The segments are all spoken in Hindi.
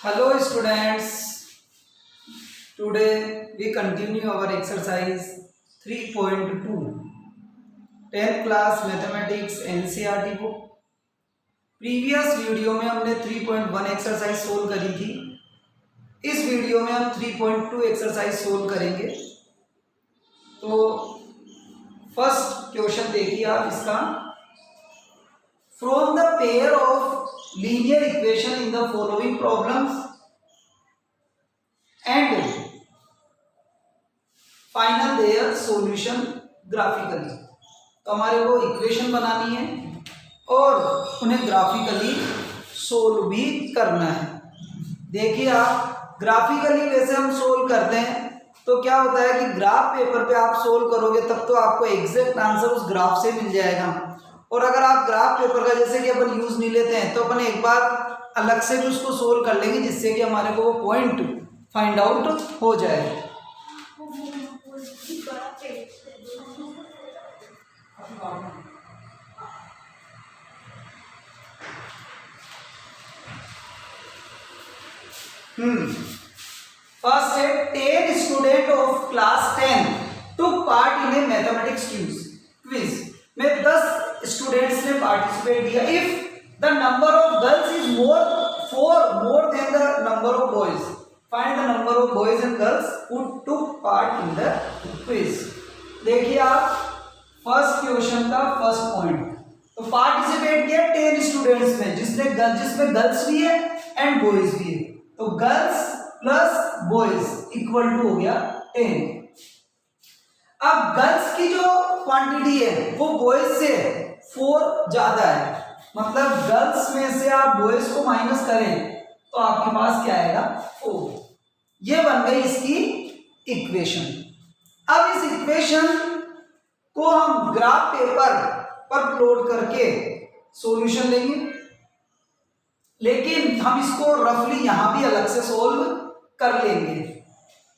Hello students, today we continue our exercise 3.2 10th class mathematics NCERT book। Previous video में हमने 3.1 एक्सरसाइज सोल्व करी थी। इस वीडियो में हम 3.2 एक्सरसाइज सोल्व करेंगे। तो फर्स्ट क्वेश्चन देखिए आप इसका। From the pair of linear equation in the following problems and final their solution graphically। तो हमारे को इक्वेशन बनानी है और उन्हें ग्राफिकली सोल्व भी करना है। देखिए आप, ग्राफिकली वैसे हम सोल्व करते हैं तो क्या होता है कि ग्राफ पेपर पे आप सोल्व करोगे तब तो आपको एग्जैक्ट आंसर उस ग्राफ से मिल जाएगा। और अगर आप ग्राफ पेपर का जैसे कि अपन यूज नहीं लेते हैं तो अपन एक बार अलग से भी उसको सोल्व कर लेंगे जिससे कि हमारे को वो पॉइंट फाइंड आउट हो जाए। फर्स्ट है 10 student of class 10 took part in A mathematics quiz में 10 स्टूडेंट्स ने पार्टिसिपेट किया। If the number of girls is more than the number of boys, find the number of boys and girls who took part in the quiz. देखिए आप, फर्स्ट क्वेश्चन का फर्स्ट पॉइंट, तो पार्टिसिपेट किया 10 स्टूडेंट्स में जिसमें गर्ल्स भी है एंड बॉयज भी है। तो girls plus boys equal to हो गया 10। अब गर्ल्स की जो क्वांटिटी है वो बॉयज से 4 ज्यादा है, मतलब गर्ल्स में से आप बॉयज को माइनस करें तो आपके पास क्या आएगा 4। ये बन गई इसकी इक्वेशन। अब इस इक्वेशन को हम ग्राफ पेपर पर प्लॉट करके सॉल्यूशन लेंगे, लेकिन हम इसको रफली यहां भी अलग से सोल्व कर लेंगे।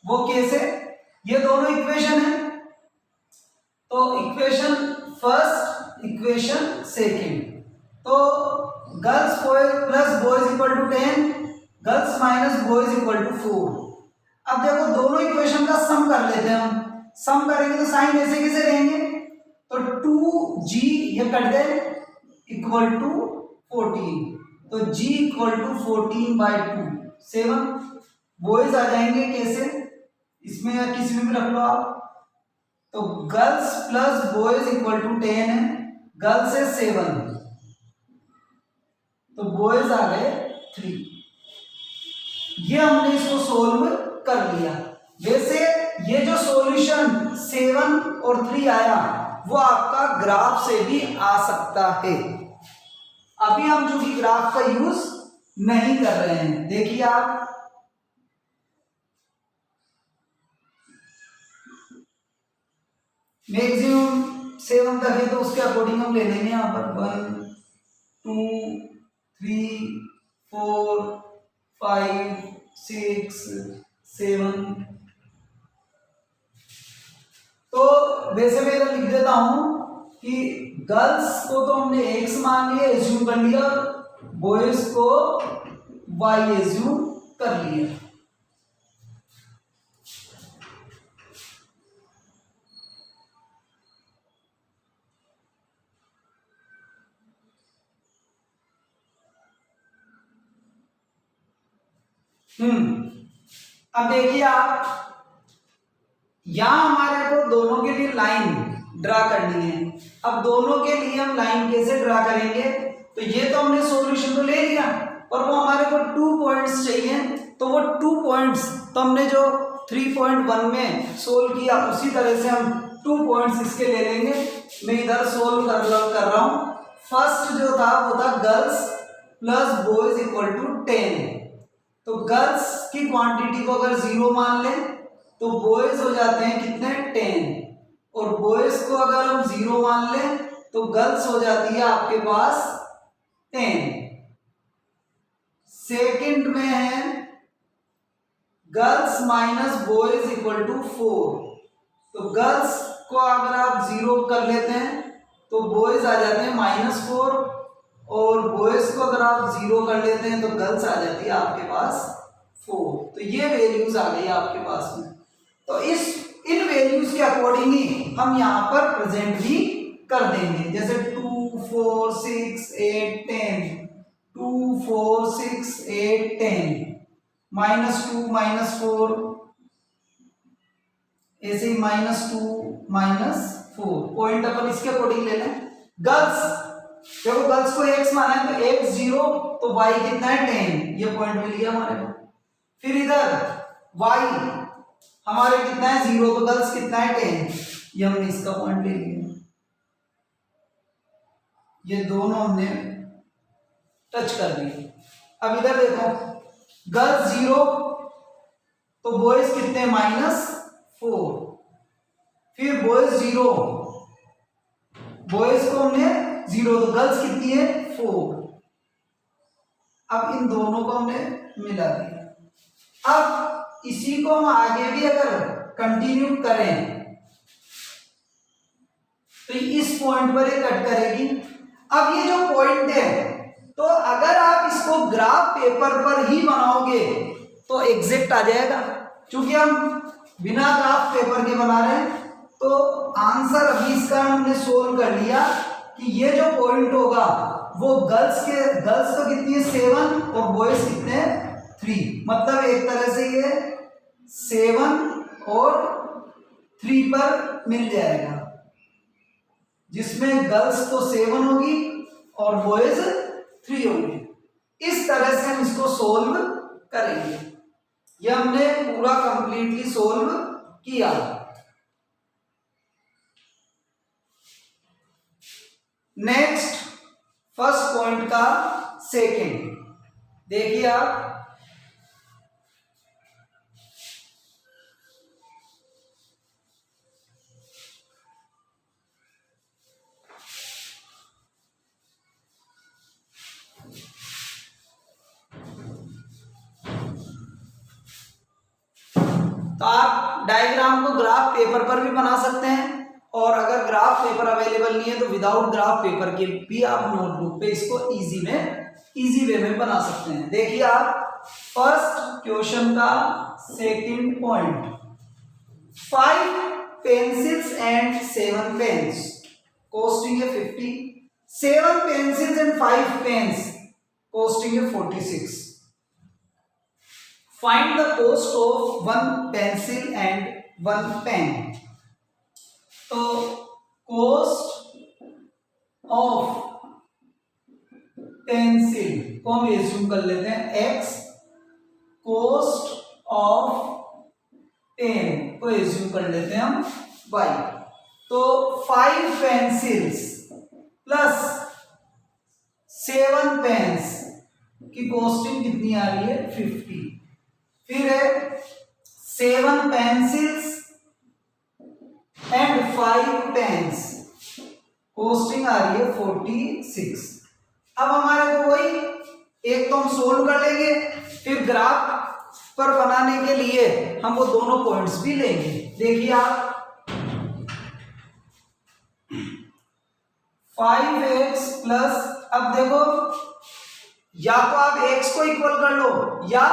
वो कैसे? ये दोनों इक्वेशन है, तो इक्वेशन फर्स्ट इक्वेशन सेकेंड, तो girls plus boys equal to 10, girls minus boys equal to 4। अब देखो दोनों इक्वेशन का सम कर लेते हैं। हम सम करेंगे तो साइन ऐसे कैसे रहेंगे, तो 2g ये कट गए इक्वल टू 14, तो g इक्वल टू 14/2 7। बॉयज आ जाएंगे कैसे, इसमें या किसी में भी रख लो आप, तो girls plus boys equal to 10 है, गर्ल्स है 7, तो बॉयज आ गए 3। ये हमने इसको सोल्व कर लिया। वैसे ये जो सॉल्यूशन 7 और 3 आया वो आपका ग्राफ से भी आ सकता है। अभी हम जो कि ग्राफ का यूज नहीं कर रहे हैं। देखिए आप, मैक्सिमम 7 तक है तो उसके अकॉर्डिंग हम ले लेंगे। यहाँ पर 1 2 3 4 5 6 7। तो वैसे मैं इधर लिख देता हूं कि गर्ल्स को तो हमने एक्स मान लिया, एज्यूम कर लिया, बॉयज को वाई एज्यूम कर लिया। अब देखिए आप, यहां हमारे को दोनों के लिए लाइन ड्रा करनी है। अब दोनों के लिए हम लाइन कैसे ड्रा करेंगे, तो ये तो हमने सॉल्यूशन तो ले लिया और वो हमारे को 2 पॉइंट्स चाहिए, तो वो 2 पॉइंट्स तो हमने जो 3.1 में सोल्व किया उसी तरह से हम 2 पॉइंट्स इसके ले लेंगे। मैं इधर सोल्व कर रहा हूं। फर्स्ट जो था वो था girls plus boys equal to 10। तो गर्ल्स की क्वांटिटी को अगर 0 मान लें तो बॉयज हो जाते हैं कितने 10, और बॉयज को अगर हम 0 मान लें तो गर्ल्स हो जाती है आपके पास 10। सेकंड में है girls minus boys equal to 4। तो गर्ल्स को अगर आप 0 कर लेते हैं तो बॉयज आ जाते हैं -4 और बॉयज को अगर आप 0 कर लेते हैं तो गर्ल्स आ जाती है आपके पास 4। तो ये वैल्यूज आ गई आपके पास में। तो इन वैल्यूज के अकॉर्डिंग ही हम यहाँ पर प्रेजेंट भी कर देंगे, जैसे 2 4 6 8 10, 2 4 6 8 10, -2 -4, ऐसे ही -2 -4। पॉइंट अपन इसके अकॉर्डिंग ले लें। गर्ल्स, देखो गर्ल्स को x माना है तो x 0 तो y कितना है 10, ये पॉइंट मिल गया हमारे को। फिर इधर y हमारे कितना है 0 तो गर्ल्स कितना है 10, ये हमने इसका पॉइंट ले लिया। ये दोनों हमने टच कर दिए। अब इधर देखो गर्ल्स 0 तो बॉयज कितने -4, फिर बॉयज 0, बॉयज को हमने 0 तो गर्ल्स कितनी है 4। अब इन दोनों को हमने मिला दिया। अब इसी को हम आगे भी अगर कंटिन्यू करें तो इस पॉइंट पर ये कट करेगी। अब ये जो पॉइंट है तो अगर आप इसको ग्राफ पेपर पर ही बनाओगे तो एग्जैक्ट आ जाएगा, क्योंकि हम बिना ग्राफ पेपर के बना रहे हैं। तो आंसर अभी इसका हमने सोल्व कर लिया कि ये जो पॉइंट होगा वो गर्ल्स तो कितनी है 7 और बॉयज कितने हैं 3, मतलब एक तरह से ये 7 और 3 पर मिल जाएगा, जिसमें गर्ल्स तो 7 होगी और बॉयज 3 होगी। इस तरह से हम इसको सोल्व करेंगे। ये हमने पूरा कंप्लीटली सोल्व किया। नेक्स्ट फर्स्ट पॉइंट का सेकेंड देखिए आप, तो आप डायग्राम को ग्राफ पेपर पर भी बना सकते हैं, और अगर ग्राफ पेपर अवेलेबल नहीं है तो विदाउट ग्राफ पेपर के भी आप नोटबुक पे इसको इजी वे में बना सकते हैं। देखिए आप फर्स्ट क्वेश्चन का second point, 5 pencils and 7 pens costing है 50, 7 पेंसिल्स एंड 5 पेन्स कॉस्टिंग है 46। Find the cost of 1 pencil and 1 pen. तो cost of pencil को हम एज्यूम कर लेते हैं x, cost of pen को एज्यूम कर लेते हैं हम y। तो 5 पेंसिल्स प्लस 7 पेन्स की कॉस्टिंग कितनी आ रही है 50। फिर है 7 पेंसिल्स एंड 5 पेन्स कॉस्टिंग आ रही है 46। अब हमारे को वही एक तो हम सोल्व कर लेंगे, फिर ग्राफ पर बनाने के लिए हम वो दोनों पॉइंट्स भी लेंगे। देखिए आप 5x प्लस, अब देखो या तो आप x को इक्वल कर लो या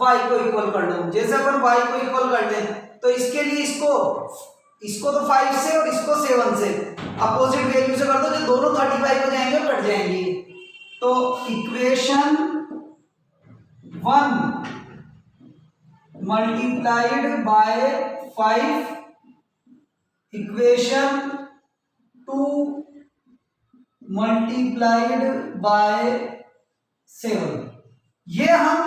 y को इक्वल कर लो। जैसे अपन y को इक्वल कर दें तो इसके लिए इसको तो 5 से और इसको 7 से अपोजिट वैल्यू से कर दो, जो दोनों 35 हो जाएंगे और कट जाएंगे। तो equation 1 multiplied by 5, equation 2 multiplied by 7। ये हम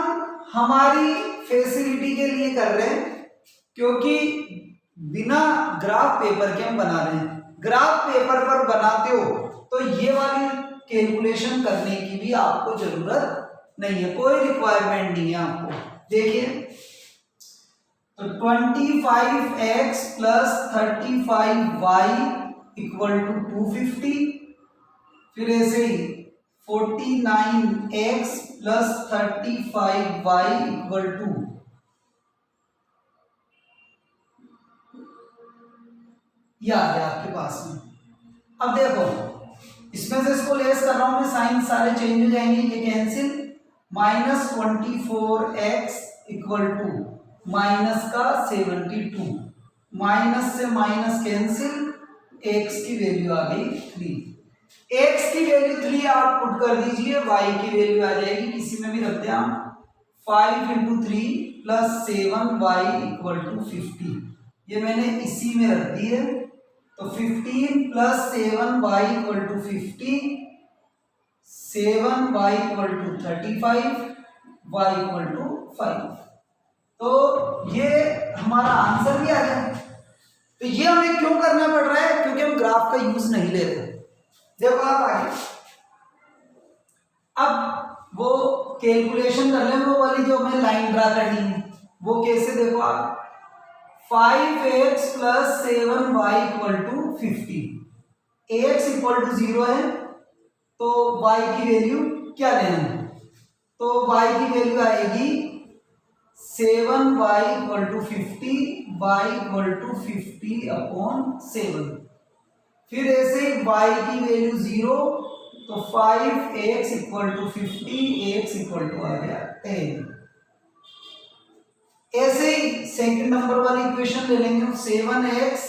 हमारी फैसिलिटी के लिए कर रहे हैं, क्योंकि बिना ग्राफ पेपर के हम बना रहे हैं। ग्राफ पेपर पर बनाते हो तो ये वाली कैलकुलेशन करने की भी आपको जरूरत नहीं है, कोई रिक्वायरमेंट नहीं है आपको। देखिए तो 25x plus 35y equal to 250, फिर ऐसे ही 49x plus 35y equal to ये आ गया आपके पास में। अब देखो इसमें से इसको लेस कर रहा हूं मैं, साइन सारे चेंज हो जाएंगे, ये cancel, -24x equal to minus का 72, माइनस से माइनस कैंसिल, x की वैल्यू आ गई 3, x की वैल्यू 3 आप पुट कर दीजिए, y की वैल्यू आ जाएगी, किसी में भी रखते हैं हम 5 × 3 + 7y = 50, ये मैंने इसी में रख दी है, तो 15 + 7y = 50, 7y = 35, y = 5, तो ये हमारा आंसर भी आ गया। तो ये हमें क्यों करना पड़ रहा है, क्योंकि हम ग्राफ का यूज नहीं ले रहे। देखो आप आगे, अब वो कैलकुलेशन कर लें, वो वाली जो हमें लाइन ड्रा करनी है, वो कैसे, देखो आप 5x + 7y = 50, ax = 0 है, तो y की वैल्यू क्या लेना है, तो y की वैल्यू आएगी 7y = 50, y = 50/7, फिर ऐसे ही y की वैल्यू 0, तो 5x = 50, x = आ गया 10। ऐसे ही सेकंड नंबर वाली इक्वेशन ले लेंगे, 7x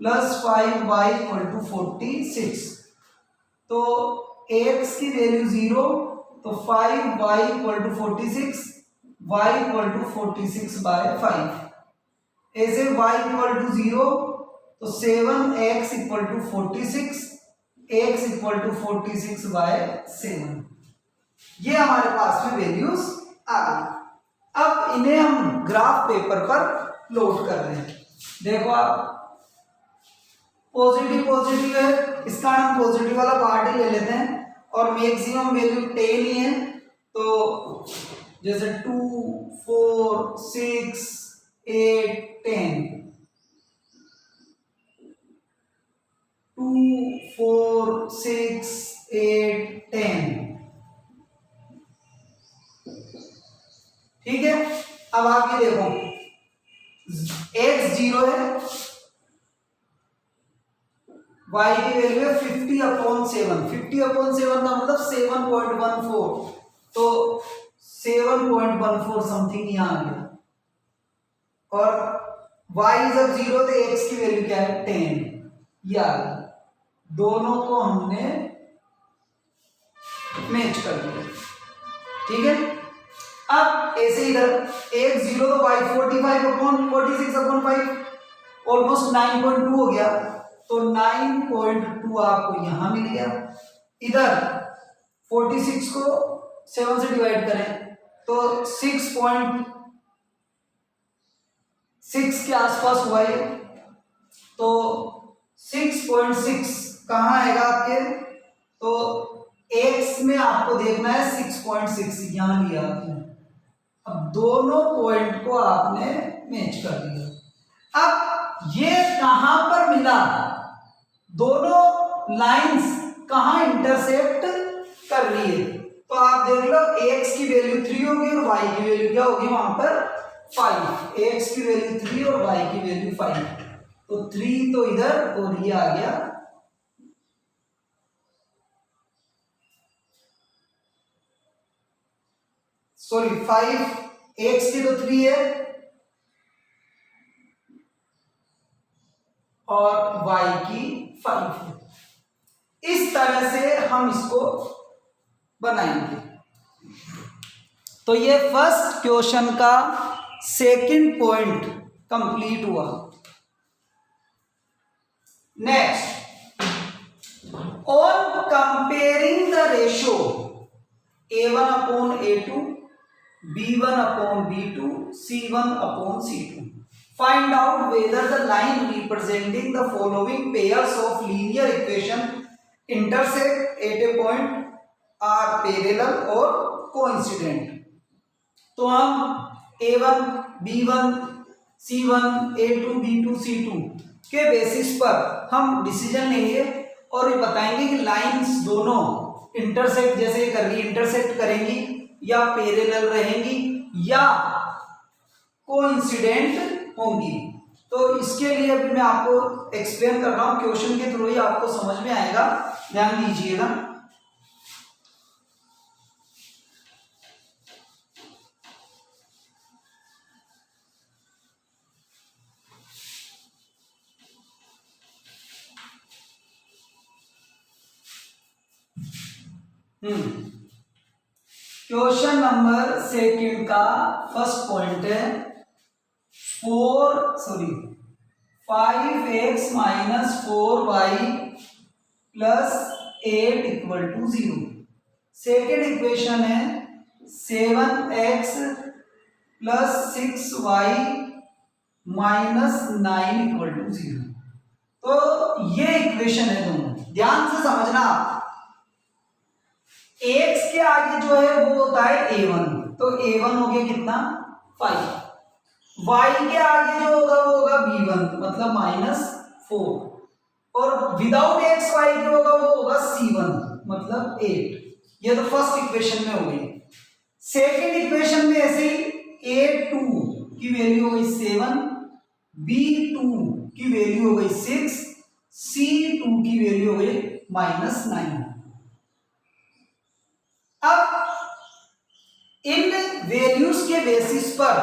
+ 5y = 46, तो x की वैल्यू 0, तो 5y = 46, y = 46/5, ऐसे y = 0, तो 7x = 46, x = 46/7, ये हमारे पास में वैल्यूज आ गई। अब इन्हें हम ग्राफ पेपर पर लोड कर रहे हैं। देखो आप, पॉजिटिव पॉजिटिव है, इसका हम पॉजिटिव वाला पार्ट ही ले लेते हैं, और मैक्सिमम वैल्यू 10 ही है, तो जैसे 2, 4, 6, 8, 10, 2, 4, 6, 8, 10, ठीक है। अब आप ये देखो, x 0 है, y की वैल्यू है 50/7, 50/7 का मतलब 7.14, तो 7.14 समथिंग यहां आ गया, और y जब 0 तो x की वैल्यू क्या है 10, ये आ गया, दोनों को हमने मैच कर दिया, ठीक है। अब ऐसे इधर x 0 तो y 45/46/5, ऑलमोस्ट 9.2 हो गया, तो 9.2 आपको यहां मिल गया। इधर 46 को 7 से डिवाइड करें तो 6.6 के आसपास हुआ है, तो 6.6 कहाँ आएगा आपके, तो x में आपको देखना है 6.6, यहां लिया आपने। अब दोनों पॉइंट को आपने मैच कर दिया। अब ये कहां पर मिला, दोनों लाइंस कहां इंटरसेक्ट कर रही है, तो आप देख लो x की वैल्यू 3 होगी और y की वैल्यू क्या होगी वहां पर 5, x की वैल्यू 3 और y की वैल्यू 5, तो 3 तो इधर और ये आ गया, सॉरी 5, x की तो 3 है और y की 5 है। इस तरह से हम इसको बनाएंगे। तो ये फर्स्ट क्वेश्चन का सेकंड पॉइंट कंप्लीट हुआ। Next, on comparing the ratio a1/a2, b1/b2, c1/c2, find out whether the line representing the following pairs of linear equation intersect at a point are parallel or coincident। तो हम a1, b1, c1, a2, b2, c2 के बेसिस पर हम डिसीजन लेंगे और ये बताएंगे कि लाइंस दोनों इंटरसेक्ट, जैसे ये कर रही इंटरसेक्ट करेंगी या पैरेलल रहेंगी या कोइंसिडेंट होंगी। तो इसके लिए अभी मैं आपको एक्सप्लेन कर रहा हूं, क्वेश्चन के थ्रू ही आपको समझ में आएगा ध्यान दीजिएगा। क्वेश्चन नंबर सेकंड का फर्स्ट पॉइंट है 5x minus 4y plus 8 equal to 0। Second equation है 7x plus 6y minus 9 equal to 0। तो ये इक्वेशन है दोनों, ध्यान से समझना। x के आगे जो है वो होता है a1, तो a1 हो गया कितना 5। y के आगे जो होगा वो होगा b1 मतलब -4, और विदाउट एक्स वाई जो होगा वो होगा c1 मतलब 8। ये तो फर्स्ट इक्वेशन में हो गई। सेकेंड इक्वेशन में ऐसे ही a2 की वैल्यू हो गई 7, b2 की वैल्यू हो गई 6, c2 की वैल्यू हो गई -9। अब इन वैल्यूज के बेसिस पर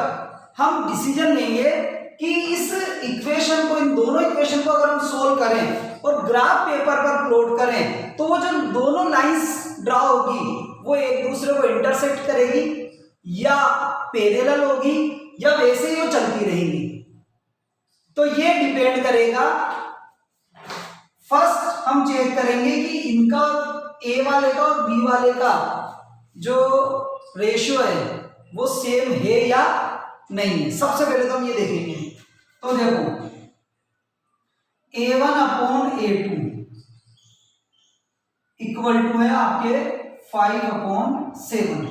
हम डिसीजन लेंगे कि इस इक्वेशन को, इन दोनों इक्वेशन को अगर हम सोल्व करें और ग्राफ पेपर पर प्लॉट करें तो वो जो दोनों लाइंस ड्रा होगी वो एक दूसरे को इंटरसेक्ट करेगी या पैरेलल होगी या वैसे ही वो चलती रहेगी। तो ये डिपेंड करेगा। फर्स्ट हम चेक करेंगे कि इनका ए वाले का और बी वाले का जो रेशियो है वो सेम है या नहीं है। सबसे पहले तो हम ये देखेंगे। तो देखो a1 upon a2 equal to है आपके 5 अपॉन 7,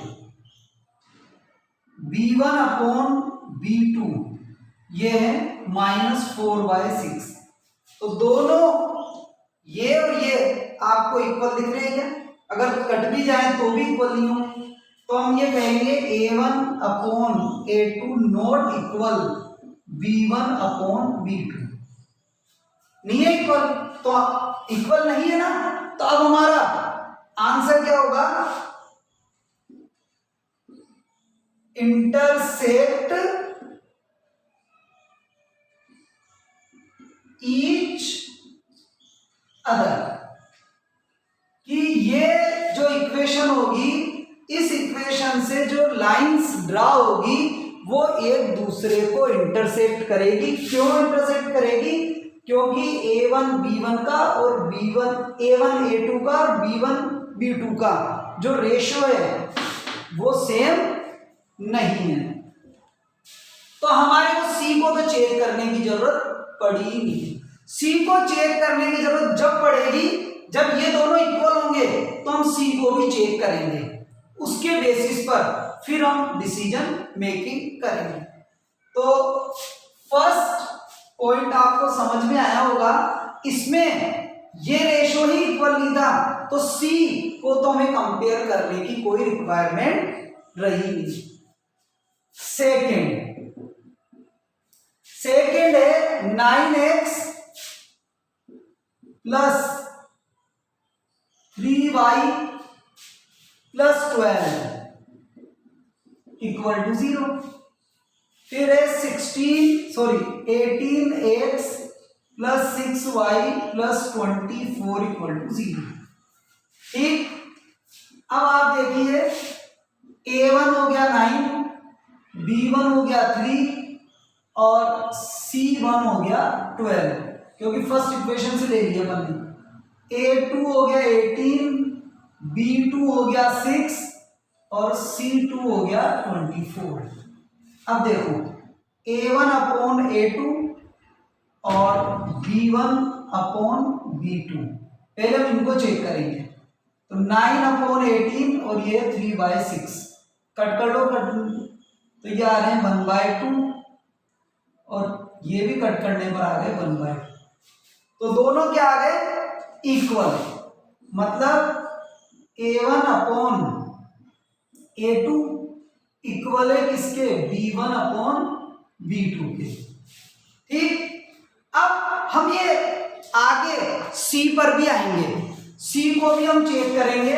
b1 अपॉन b2 ये है -4/6। तो दोनों ये और ये आपको इक्वल दिख रहे हैं क्या? अगर कट भी जाए तो भी इक्वल नहीं हो, तो हम ये कहेंगे a1 upon a2 not equal b1 upon b2। नहीं है इक्वल, तो इक्वल नहीं है ना, तो अब हमारा आंसर क्या होगा? इंटरसेक्ट ईच अदर, कि ये जो इक्वेशन होगी इस इक्वेशन से जो लाइंस ड्रा होगी वो एक दूसरे को इंटरसेक्ट करेगी। क्यों इंटरसेक्ट करेगी? क्योंकि a1 b1 का और a1 a2 का और b1 b2 का जो रेशियो है वो सेम नहीं है। तो हमारे को c को तो चेक करने की जरूरत पड़ी ही नहीं। c को चेक करने की जरूरत जब पड़ेगी जब ये दोनों इक्वल होंगे, तो हम c को भी चेक करेंगे। उसके बेसिस पर फिर हम डिसीजन मेकिंग करेंगे। तो फर्स्ट पॉइंट आपको समझ में आया होगा। इसमें ये रेशो ही इक्वल नहीं था, तो c को तो हमें कंपेयर करने की कोई रिक्वायरमेंट रही नहीं। सेकेंड है 9x plus 3y plus 12 equal to 0। फिर है 18x plus 6y plus 24 equal to 0। ठीक, अब आप देखिए a1 हो गया 9, b1 हो गया 3 और c1 हो गया 12, क्योंकि फर्स्ट इक्वेशन से ले लिया अपन ने। a2 हो गया 18, b2 हो गया 6 और c2 हो गया 24। अब देखो a1 अपॉन a2 और b1 अपॉन b2, पहले हम इनको चेक करेंगे। तो 9 अपॉन 18 और ये 3/6 कट कर लो, कट तो ये आ रहे हैं 1/2 और ये भी कट करने पर आ गए 1/2। तो दोनों क्या आ गए? इक्वल। मतलब a1 अपॉन a2 इक्वल है किसके? b1 अपॉन b2 के। ठीक, अब हम ये आगे c पर भी आएंगे। सी को भी हम चेक करेंगे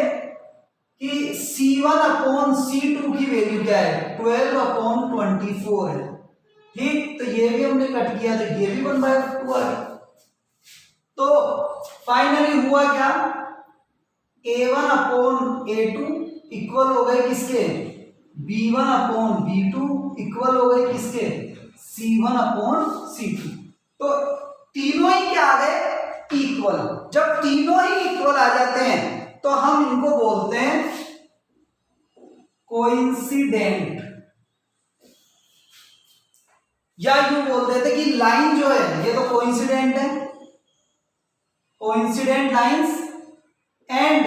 कि C1 अपॉन C2 की वैल्यू क्या है, 12 अपॉन 24 है। ठीक, तो ये भी हमने कट किया तो ये भी 1/2 आ गया। तो फाइनली हुआ क्या, A1 अपॉन A2 इक्वल हो गए किसके, B1 अपॉन B2 इक्वल हो गए किसके, C1 अपॉन C2। तो तीनों ही क्या आ गए, इक्वल। जब तीनों ही इक्वल आ जाते हैं तो हम इनको बोलते हैं कोइंसिडेंट, या यूं बोल देते कि लाइन जो है ये तो कोइंसिडेंट है, coincident lines and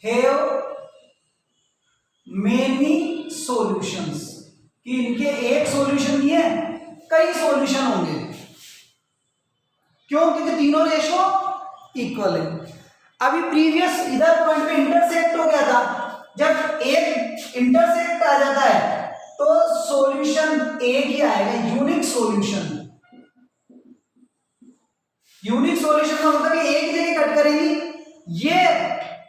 have many solutions, कि इनके एक सॉल्यूशन नहीं है, कई सॉल्यूशन होंगे। क्यों, क्योंकि तीनों रेशो इक्वल है। अभी प्रीवियस इधर पॉइंट पे इंटरसेक्ट हो गया था, जब एक इंटरसेक्ट आ जाता है तो सॉल्यूशन एक ही आएगा, यूनिक सॉल्यूशन। यूनिक सॉल्यूशन का मतलब एक जगह कट करेंगी, ये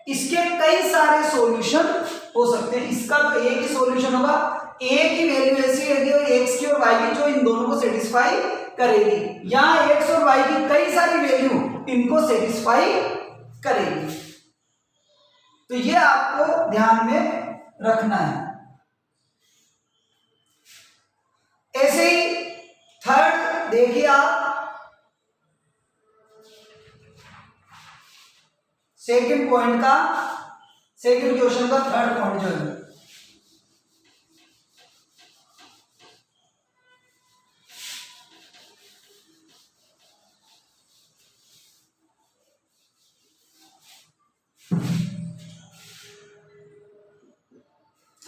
इसके कई सारे सॉल्यूशन हो सकते हैं। इसका तो एक ही सॉल्यूशन होगा, एक ही वैल्यू ऐसी रहेगी और एक्स की और वाई की जो इन दोनों को सेटिस्फाई करेगी। यहां एक्स और वाई की कई सारी वैल्यू इनको सेटिस्फाई करेगी। तो ये आपको ध्यान में रखना है। ऐसे ही थर्ड देखिए आप, सेकंड पॉइंट का, सेकंड क्वेश्चन का थर्ड पॉइंट जो है,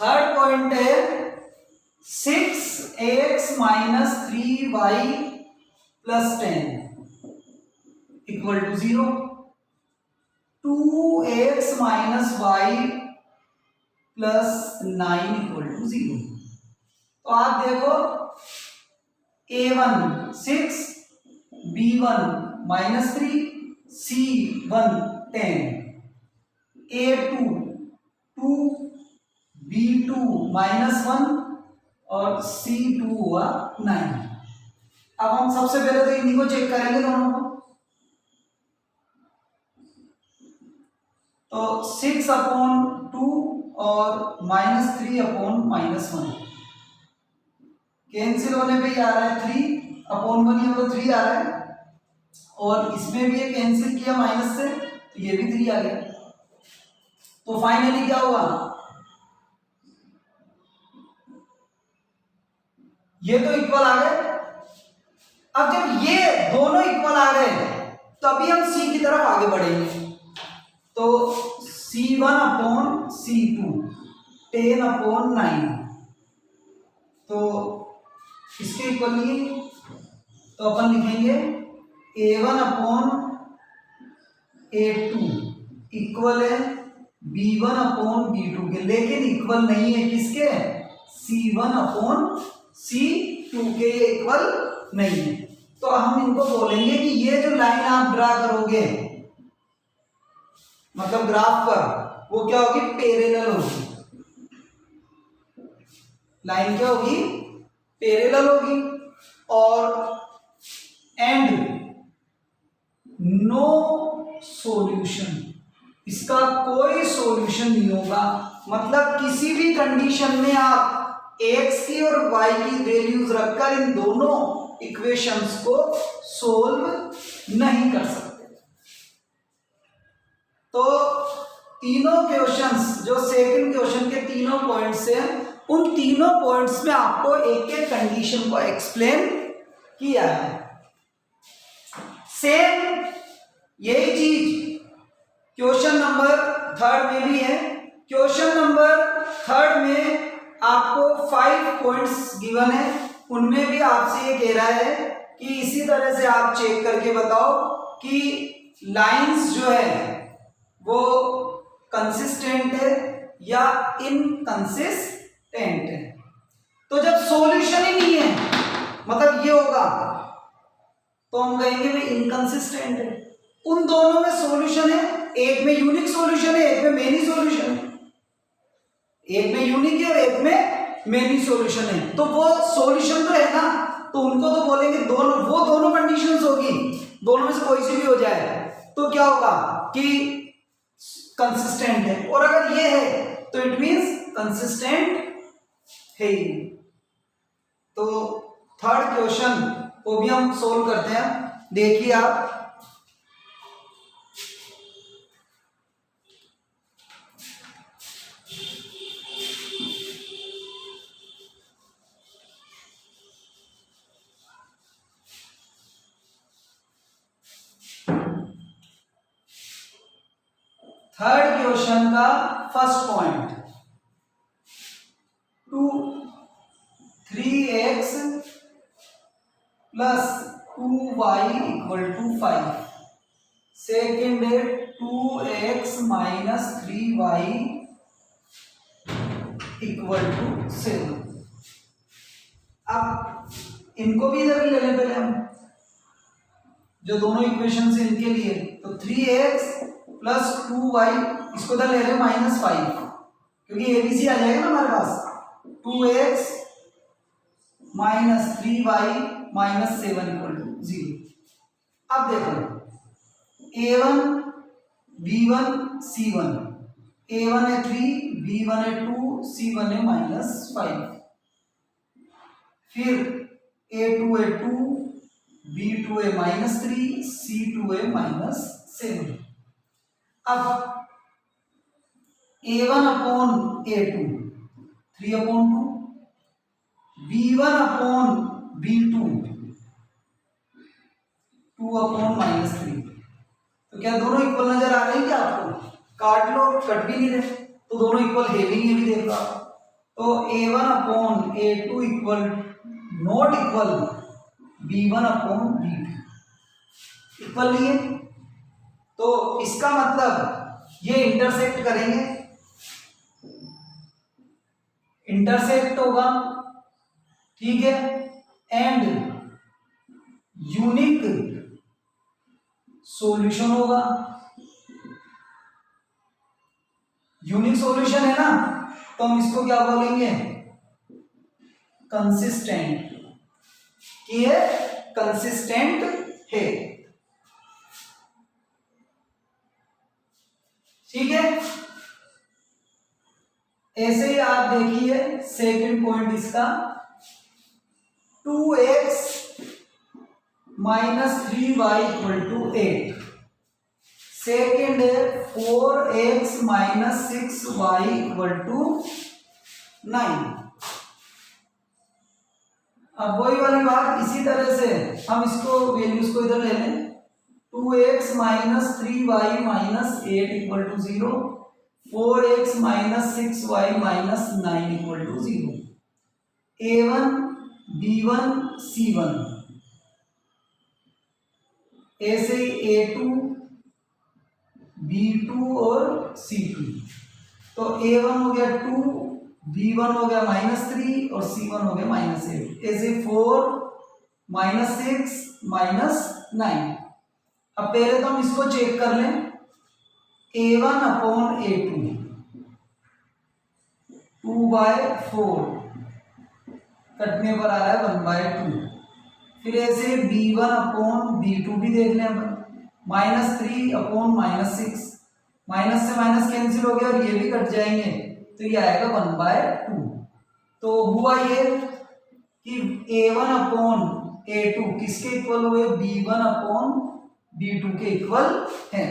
थर्ड पॉइंट है 6x minus 3y plus 10 equal to 0, 2x minus y plus 9 equal to 0। तो आप देखो a1 6, b1 minus 3, c1 10, a2 2, b2 minus 1 और c2 हुआ 9। अब हम सबसे पहले तो इन्हीं को चेक करेंगे दोनों को। तो 6 अपॉन 2 और माइनस 3 अपॉन माइनस 1 कैंसिल होने पे ही आ रहा है, 3 अपॉन 1 ये तो 3 आ रहा है, और इसमें भी ये कैंसिल किया माइनस से तो ये भी 3 आ गया। तो फाइनली क्या हुआ, ये तो इक्वल आ गए। अब जब ये दोनों इक्वल आ गए तो अभी हम सी की तरफ आगे बढ़ेंगे। तो c1 अपॉन c2 10 अपॉन 9, तो इसके इक्वल लिए तो अपन लिखेंगे a1 अपॉन a2 इक्वल है b1 अपॉन b2 के, लेकिन इक्वल नहीं है किसके, c1 अपॉन c2 के, इक्वल नहीं है। तो हम इनको बोलेंगे कि ये जो लाइन आप ड्रा करोगे मतलब ग्राफ पर, वो क्या होगी, पैरेलल होगी। लाइन क्या होगी, पैरेलल होगी। और एंड नो सॉल्यूशन, इसका कोई सॉल्यूशन नहीं होगा। मतलब किसी भी कंडीशन में आप x की और y की वैल्यूज रखकर इन दोनों इक्वेशंस को सोल्व नहीं कर सकते। तो तीनों क्वेश्चंस जो सेकंड क्वेश्चन के तीनों पॉइंट्स हैं, उन तीनों पॉइंट्स में आपको एक एक कंडीशन को एक्सप्लेन किया है। सेम यही चीज क्वेश्चन नंबर थर्ड में भी है। क्वेश्चन नंबर थर्ड में आपको 5 पॉइंट्स गिवन है, उनमें भी आपसे ये कह रहा है कि इसी तरह से आप चेक करके बताओ कि लाइंस जो है वो कंसिस्टेंट है या इनकंसिस्टेंट है। तो जब सॉल्यूशन ही नहीं है, मतलब ये होगा, तो हम कहेंगे भाई इनकंसिस्टेंट है। उन दोनों में सॉल्यूशन है एक में यूनिक सॉल्यूशन है, एक में मेनी सॉल्यूशन है, एक में यूनिक है और एक में मेनी सॉल्यूशन है, तो वो सॉल्यूशन तो है ना, तो उनको तो बोलेंगे दोनों, वो दोनों कंडीशंस होगी, दोनों में से कोई सी भी हो जाए तो क्या होगा कि कंसिस्टेंट है, और अगर ये है तो इट मींस कंसिस्टेंट है। तो थर्ड क्वेश्चन को भी हम सोल्व करते हैं, देखिए आप, थर्ड क्वेश्चन का first point, 3x plus 2y equal to 5, second है 2x minus 3y equal to 7। अब इनको भी इधर ले लें पहले हम, जो दोनों इक्वेशन है इनके लिए, तो 3x प्लस 2y, इसको इधर ले लें -5, क्योंकि ABC आ जाएगा ना हमारे पास, 2x minus 3y minus 7 equal to 0। अब देखो a1 b1 c1, a1 है 3, b1 है 2, c1 है -5, फिर a2 है 2, b2 है -3, c2 है -7। अब a1 upon a2 3 upon 2, b1 upon b2 2 upon -3, तो क्या दोनों इक्वल नजर आ रहे हैं क्या आपको? काट लो, कट भी नहीं रहे, तो दोनों इक्वल है भी नहीं, भी देख लो आप। तो a1 upon a2 equal not equal b1 upon b2, equal नहीं है, तो इसका मतलब ये इंटरसेक्ट करेंगे, इंटरसेक्ट होगा, ठीक है, एंड यूनिक सॉल्यूशन होगा। यूनिक सॉल्यूशन है ना, तो हम इसको क्या बोलेंगे? कंसिस्टेंट, कि ये कंसिस्टेंट है, ठीक है। ऐसे ही आप देखिए सेकंड पॉइंट इसका, 2x minus 3y equal to 8, second है 4x minus 6y equal to 9। अब वही वाली बात, इसी तरह से हम इसको वैल्यूज को इधर ले लें, 2x minus 3y minus 8 equal to 0, 4x minus 6y minus 9 equal to 0, a1 b1 c1, ऐसे ही a2 b2 और c2, तो a1 हो गया 2, b1 हो गया -3 और c1 हो गया -8, ऐसे 4 -6 -9। अब पहले तो हम इसको चेक कर लें, a1 अपॉन a2 2/4, कटने पर आ रहा है 1/2, फिर ऐसे b1 अपॉन b2 भी देख लें अपन, -3 अपॉन -6, माइनस से माइनस कैंसिल हो गया और ये भी कट जाएंगे, तो ये आएगा 1/2। तो हुआ ये कि a1 अपॉन a2 किसके इक्वल हुए? b1 अपॉन b2 के इक्वल हैं।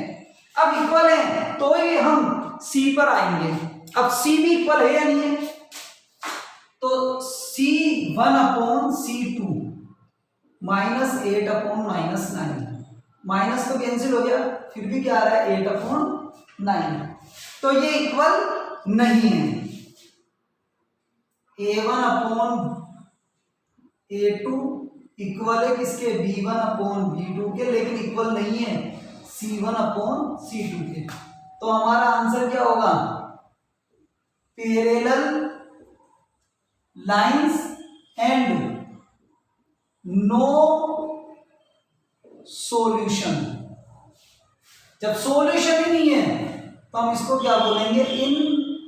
अब इक्वल है तो ही हम c पर आएंगे, अब c भी इक्वल है या नहीं है, तो c1 upon c2 -8 upon -9, minus तो कैंसिल हो गया, फिर भी क्या आ रहा है 8 अपॉन 9, तो ये इक्वल नहीं है। a1 अपॉन a2 इक्वल है किसके? b1 अपॉन b2 के, लेकिन इक्वल नहीं है c1 अपॉन c2 के, तो हमारा आंसर क्या होगा? Parallel lines and no solution, जब सॉल्यूशन ही नहीं है तो हम इसको क्या बोलेंगे, इनकंसिस्टेंट।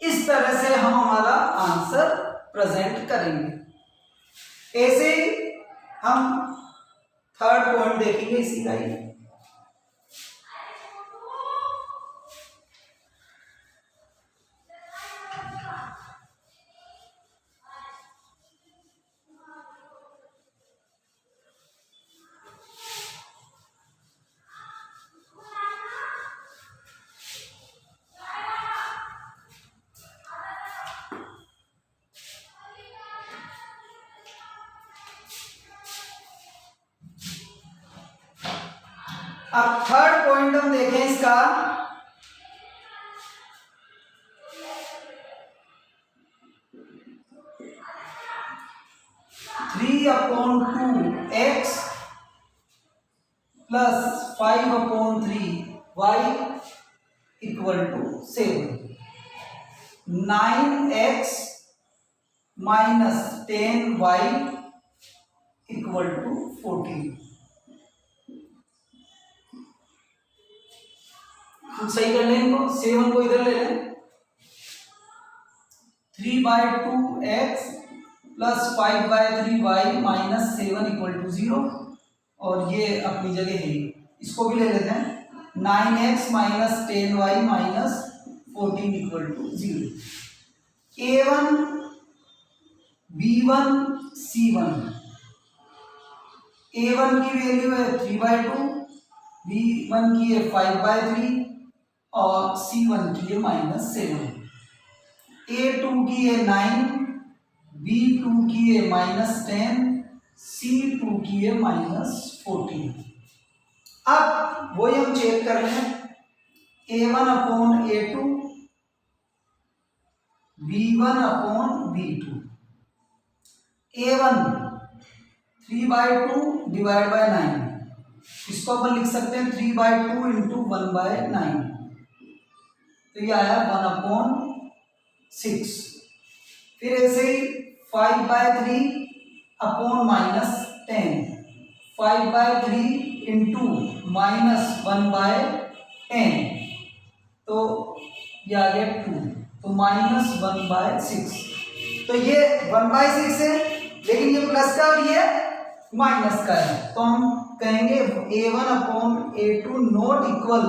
इस तरह से हम हमारा आंसर प्रेजेंट करेंगे। ऐसे ही हम थर्ड पॉइंट देखेंगे इसी का ही। अब थर्ड पॉइंट हम देखें इसका, three upon two x plus 5/3 y equal to 7, 9x minus 10y equal to 14। सही कर लें इनको, 7 को इधर ले लें, 3/2x plus 5/3y minus 7 equal to 0, और ये अपनी जगह है, इसको भी ले लेते हैं, 9x minus 10y minus 14 equal to 0। a1 b1 c1, a1 की वैल्यू है 3/2, b1 की है 5/3 और c1 की है -7। a2 की है 9, b2 की है -10, c2 की है -14। अब वही हम चेक कर रहे हैं, a1 upon a2, b1 upon b2। a1 3/2 divide by 9, इसको अपन लिख सकते हैं 3/2 इंटू 1/9, तो ये आया 1/6। फिर ऐसे ही 5/3 अपॉन -10, 5/3 इंटू -1/10, तो ये आ गया 2, तो -1/6। तो ये 1/6 है, लेकिन ये प्लस का और ये माइनस का है, तो हम कहेंगे a1 upon a2 not equal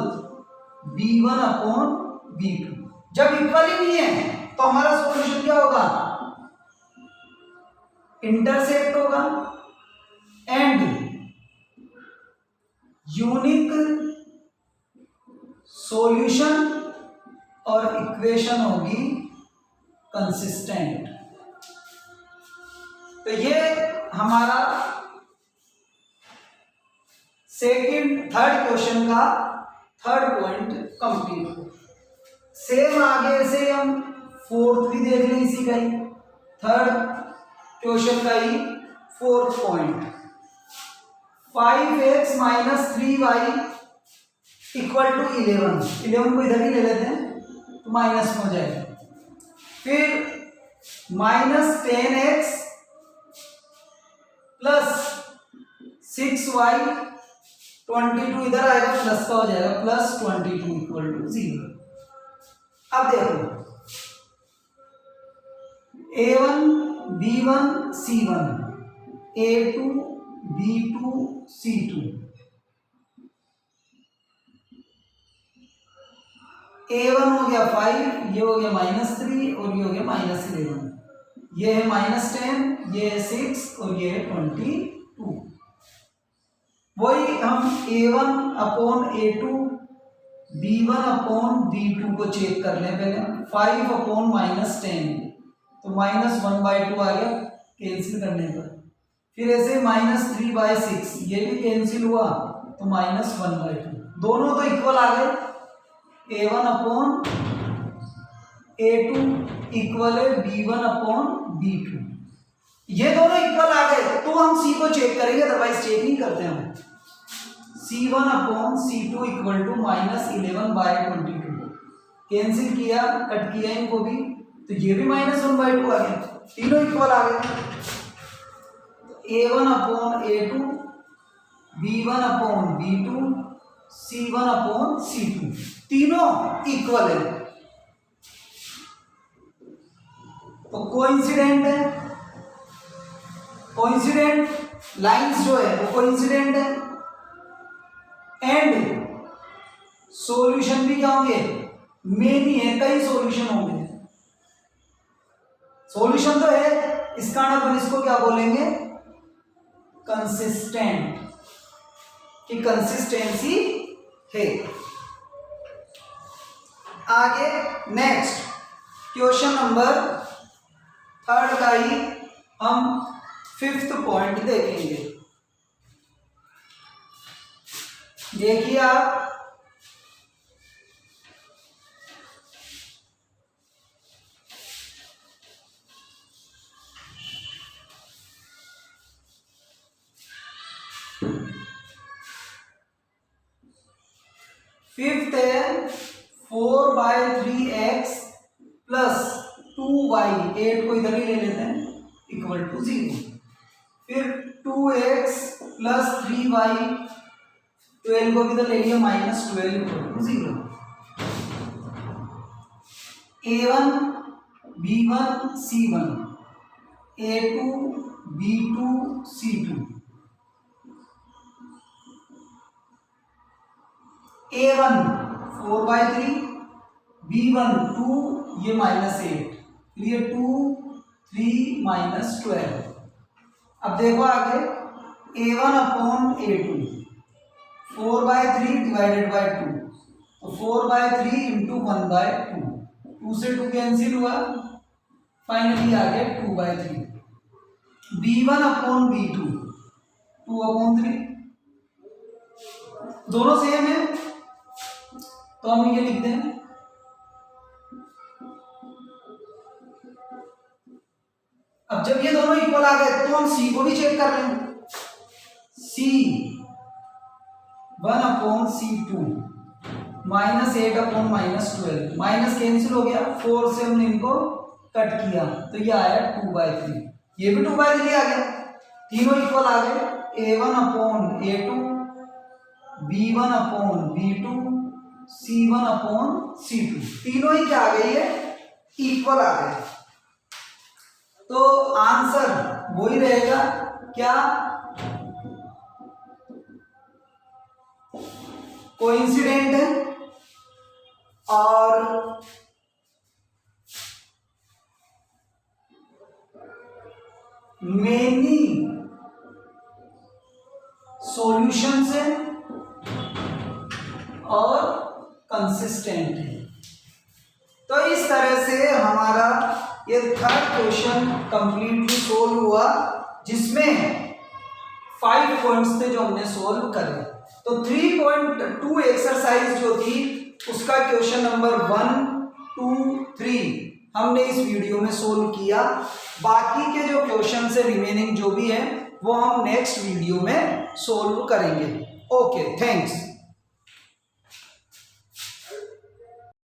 b1 upon b2। जब इक्वल ही नहीं है तो हमारा सॉल्यूशन क्या होगा, इंटरसेक्ट होगा, एंड यूनिक सॉल्यूशन और इक्वेशन होगी कंसिस्टेंट। तो ये हमारा थर्ड क्वेश्चन का थर्ड पॉइंट कंप्लीट हो। सेम आगे से हम फोर्थ भी देख लें, इसी का ही थर्ड क्वेश्चन का ही fourth point, 5x minus 3y equal to 11 को इधर ही ले लेते हैं तो माइनस हो जाएगा। फिर -10x प्लस 6y, 22 इधर आएगा प्लस का हो जाएगा, प्लस 22 इक्वल टू 0। अब देखो a1 b1 c1, a2 b2 c2, a1 हो गया 5, ये हो गया -3 और ये हो गया -11, ये है -10, ये है 6 और ये है 22। वही हम a1 upon a2 b1 upon b2 को चेक कर लें पहले। 5 अपॉन -10 तो -1/2 आ गया कैंसिल करने पर। फिर ऐसे -3/6 ये भी कैंसिल हुआ तो -1/2, दोनों तो इक्वल आ गए। a1 अपॉन a2 इक्वल है b1 अपॉन b2, ये दोनों इक्वल आ गए तो हम c को चेक करेंगे, अदरवाइज चेक नहीं करते हम। c1 upon c2 equal to -11/22, cancel किया, कट किया इनको भी, तो ये भी -1/2 आ गया, तीनों इक्वल आ गए। A1 upon A2, B1 upon B2, C1 upon C2, तीनों इक्वल है। तो कोइंसिडेंट है, कोइंसिडेंट लाइंस जो है वो कोइंसिडेंट है, एंड सॉल्यूशन भी क्या होंगे, मेनी है, कई सॉल्यूशन होंगे। सॉल्यूशन तो है, इस कारण अपन इसको क्या बोलेंगे, कंसिस्टेंट, कि कंसिस्टेंसी है। आगे नेक्स्ट क्वेश्चन नंबर 3 का ही हम 5th पॉइंट देखेंगे। देखिए आप, फिफ्थ है 4/3x प्लस 2y, 8 को इधर ही ले लेते हैं, इक्वल टू 0। फिर 2x प्लस 3y, 12 को इधर ले लिया, -12 equal to 0। A1 B1 C1, A2 B2 C2, A1 4/3, B1 2, ये -8, ये 2 3 -12। अब देखो आगे, A1 upon A2, 4/3 divided by 2, तो 4/3 इंटू 1/2, 2 से 2 कैंसिल हुआ, फाइनली आ गया 2/3। B1 अपॉन B2, 2/3, दोनों सेम है, तो हम ये लिख दें, अब जब ये दोनों इक्वल आ गए तो हम C को भी चेक कर लें। C1 upon C2, -8 upon -12, minus cancel हो गया, 4 से हमने इनको कट किया, तो ये आया 2/3, ये भी 2/3 आ गया, तीनों इक्वल आ गए। A1 upon A2, B1 upon B2, C1 upon C2, तीनों ही क्या आ गई है, इक्वल आ गए। तो आंसर वही रहेगा, क्या, कोइंसिडेंट है और मेनी सॉल्यूशंस है और कंसिस्टेंट है। तो इस तरह से हमारा ये 3rd क्वेश्चन कंप्लीटली सोल्व हुआ, जिसमें 5 पॉइंट्स थे जो हमने सोल्व करे। तो 3.2 एक्सरसाइज जो थी उसका क्वेश्चन नंबर 1, 2, 3 हमने इस वीडियो में सोल्व किया। बाकी के जो क्वेश्चन है रिमेनिंग जो भी है वो हम नेक्स्ट वीडियो में सोल्व करेंगे। Okay, thanks.